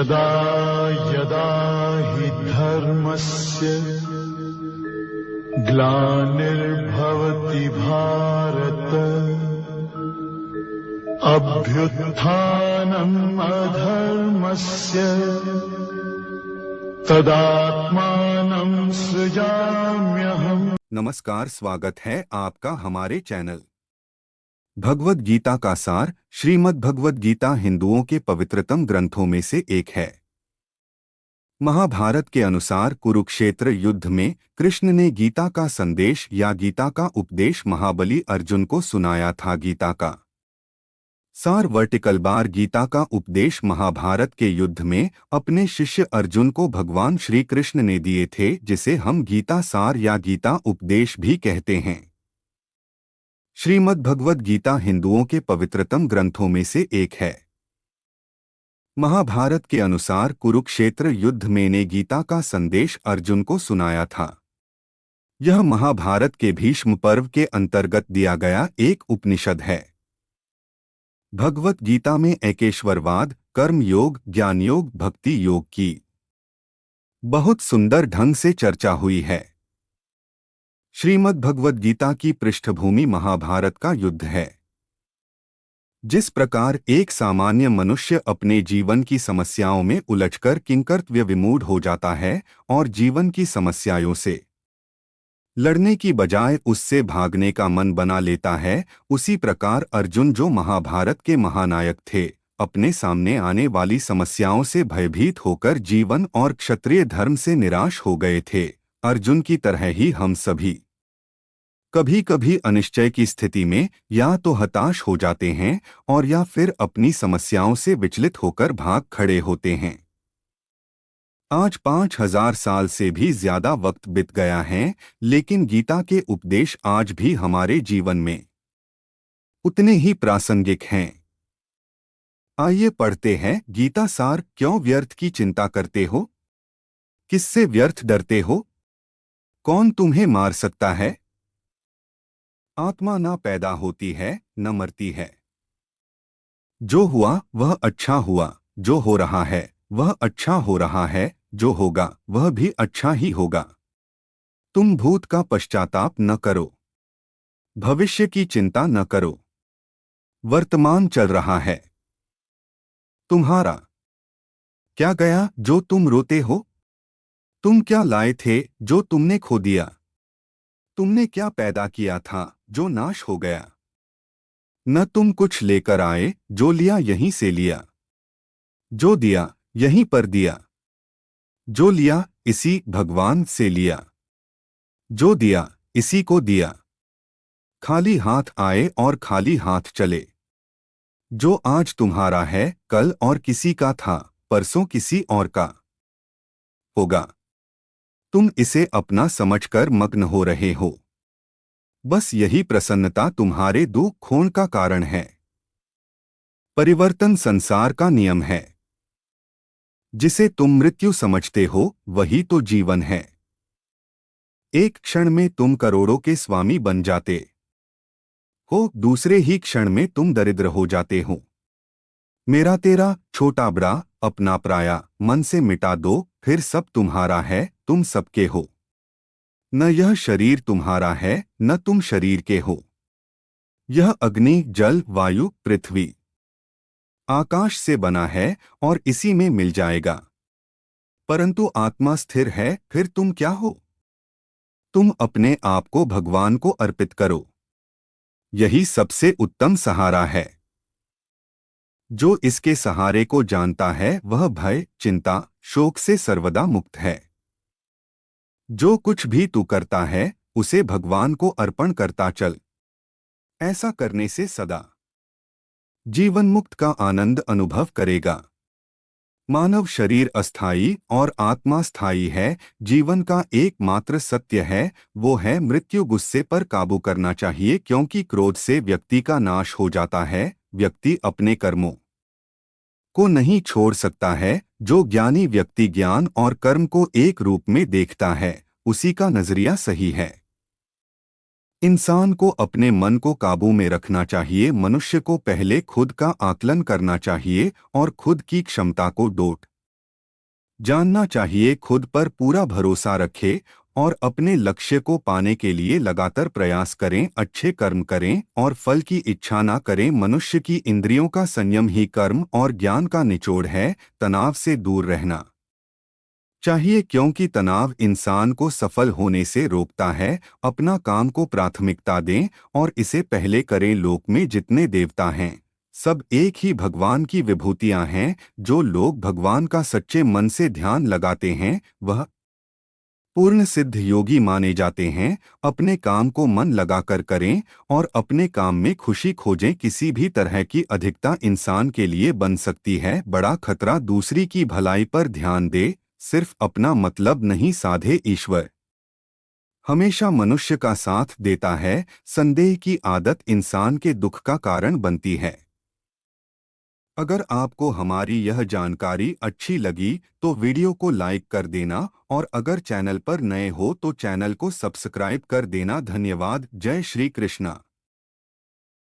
यदा यदा हि धर्मस्य ग्लानिर्भवति भारत अभ्युत्थानम् अधर्मस्य तदात्मानं सृजाम्यहम्। नमस्कार, स्वागत है आपका हमारे चैनल भगवद गीता का सार। श्रीमद् भगवद गीता हिंदुओं के पवित्रतम ग्रंथों में से एक है। महाभारत के अनुसार कुरुक्षेत्र युद्ध में कृष्ण ने गीता का संदेश या गीता का उपदेश महाबली अर्जुन को सुनाया था। गीता का सार वर्टिकल बार गीता का उपदेश महाभारत के युद्ध में अपने शिष्य अर्जुन को भगवान श्री कृष्ण ने दिए थे, जिसे हम गीता सार या गीता उपदेश भी कहते हैं। श्रीमद् भगवद गीता हिंदुओं के पवित्रतम ग्रंथों में से एक है। महाभारत के अनुसार कुरुक्षेत्र युद्ध में ने गीता का संदेश अर्जुन को सुनाया था। यह महाभारत के भीष्म पर्व के अंतर्गत दिया गया एक उपनिषद है। भगवत गीता में एकेश्वरवाद, कर्म योग, ज्ञान योग, भक्ति योग की बहुत सुंदर ढंग से चर्चा हुई है। श्रीमद् भगवद गीता की पृष्ठभूमि महाभारत का युद्ध है। जिस प्रकार एक सामान्य मनुष्य अपने जीवन की समस्याओं में उलझकर किंकर्तव्य विमूढ़ हो जाता है और जीवन की समस्याओं से लड़ने की बजाय उससे भागने का मन बना लेता है, उसी प्रकार अर्जुन, जो महाभारत के महानायक थे, अपने सामने आने वाली समस्याओं से भयभीत होकर जीवन और क्षत्रिय धर्म से निराश हो गए थे। अर्जुन की तरह ही हम सभी कभी कभी अनिश्चय की स्थिति में या तो हताश हो जाते हैं और या फिर अपनी समस्याओं से विचलित होकर भाग खड़े होते हैं। आज 5000 साल से भी ज्यादा वक्त बीत गया है, लेकिन गीता के उपदेश आज भी हमारे जीवन में उतने ही प्रासंगिक हैं। आइए पढ़ते हैं गीता सार। क्यों व्यर्थ की चिंता करते हो? किससे व्यर्थ डरते हो? कौन तुम्हें मार सकता है? आत्मा न पैदा होती है न मरती है। जो हुआ वह अच्छा हुआ, जो हो रहा है वह अच्छा हो रहा है, जो होगा वह भी अच्छा ही होगा। तुम भूत का पश्चाताप न करो, भविष्य की चिंता न करो। वर्तमान चल रहा है तुम्हारा। क्या गया जो तुम रोते हो? तुम क्या लाए थे जो तुमने खो दिया? तुमने क्या पैदा किया था जो नाश हो गया? न तुम कुछ लेकर आए, जो लिया यहीं से लिया, जो दिया यहीं पर दिया, जो लिया इसी भगवान से लिया, जो दिया इसी को दिया। खाली हाथ आए और खाली हाथ चले। जो आज तुम्हारा है कल और किसी का था, परसों किसी और का होगा। तुम इसे अपना समझकर मग्न हो रहे हो। बस यही प्रसन्नता तुम्हारे दुख खोण का कारण है। परिवर्तन संसार का नियम है। जिसे तुम मृत्यु समझते हो वही तो जीवन है। एक क्षण में तुम करोड़ों के स्वामी बन जाते हो, दूसरे ही क्षण में तुम दरिद्र हो जाते हो। मेरा तेरा, छोटा बड़ा, अपना पराया मन से मिटा दो, फिर सब तुम्हारा है, तुम सबके हो। न यह शरीर तुम्हारा है न तुम शरीर के हो। यह अग्नि, जल, वायु, पृथ्वी, आकाश से बना है और इसी में मिल जाएगा। परंतु आत्मा स्थिर है, फिर तुम क्या हो? तुम अपने आप को भगवान को अर्पित करो। यही सबसे उत्तम सहारा है। जो इसके सहारे को जानता है वह भय, चिंता, शोक से सर्वदा मुक्त है। जो कुछ भी तू करता है उसे भगवान को अर्पण करता चल। ऐसा करने से सदा जीवन मुक्त का आनंद अनुभव करेगा। मानव शरीर अस्थायी और आत्मा स्थायी है। जीवन का एकमात्र सत्य है वो है मृत्यु। गुस्से पर काबू करना चाहिए, क्योंकि क्रोध से व्यक्ति का नाश हो जाता है। व्यक्ति अपने कर्मों को नहीं छोड़ सकता है। जो ज्ञानी व्यक्ति ज्ञान और कर्म को एक रूप में देखता है, उसी का नजरिया सही है। इंसान को अपने मन को काबू में रखना चाहिए। मनुष्य को पहले खुद का आकलन करना चाहिए और खुद की क्षमता को डोट जानना चाहिए, खुद पर पूरा भरोसा रखें और अपने लक्ष्य को पाने के लिए लगातार प्रयास करें, अच्छे कर्म करें और फल की इच्छा ना करें। मनुष्य की इंद्रियों का संयम ही कर्म और ज्ञान का निचोड़ है। तनाव से दूर रहना चाहिए क्योंकि तनाव इंसान को सफल होने से रोकता है। अपना काम को प्राथमिकता दें और इसे पहले करें। लोक में जितने देवता हैं सब एक ही भगवान की विभूतियां हैं। जो लोग भगवान का सच्चे मन से ध्यान लगाते हैं वह पूर्ण सिद्ध योगी माने जाते हैं। अपने काम को मन लगाकर करें और अपने काम में खुशी खोजें। किसी भी तरह की अधिकता इंसान के लिए बन सकती है। बड़ा खतरा दूसरी की भलाई पर ध्यान दे, सिर्फ अपना मतलब नहीं साधे। ईश्वर हमेशा मनुष्य का साथ देता है। संदेह की आदत इंसान के दुख का कारण बनती है। अगर आपको हमारी यह जानकारी अच्छी लगी तो वीडियो को लाइक कर देना और अगर चैनल पर नए हो तो चैनल को सब्सक्राइब कर देना। धन्यवाद। जय श्री कृष्णा।